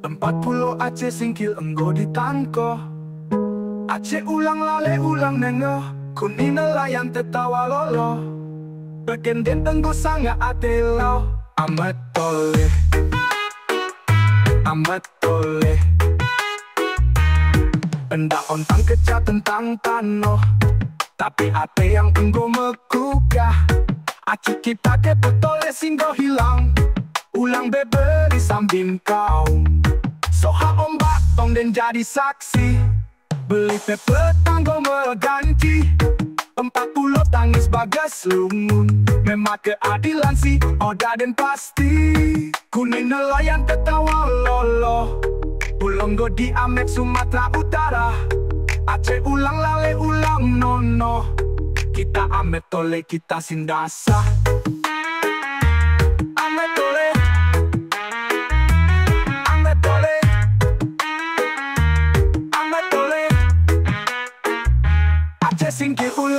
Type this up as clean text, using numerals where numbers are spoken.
Empat Pulo Aceh Singkil enggo di tangko. Aceh ulang lale ulang nenge, Khuni nelayan tetawa lolo. Begenden enggo sanga atelau. Amet tole, Amet tole. Enda ontang keca tentang Tanoh. Tapi ate yang enggo mekhugah. Acu kita kepo tole singgo hilang. Ulang bebeli sambin kaum. Soha ombak tong dan jadi saksi. Beli petang mengganti. 40 tangis bagas lumun. Memang keadilan si oda dan pasti. Khuni nelayan tetawa lolo. Ulang nggo di Amet Sumatera Utara. Aceh ulang lale ulang Nono. Kita Amet tole kita sindasa. Amet tole, Amet tole, Amet tole. Aceh Singkil ulang.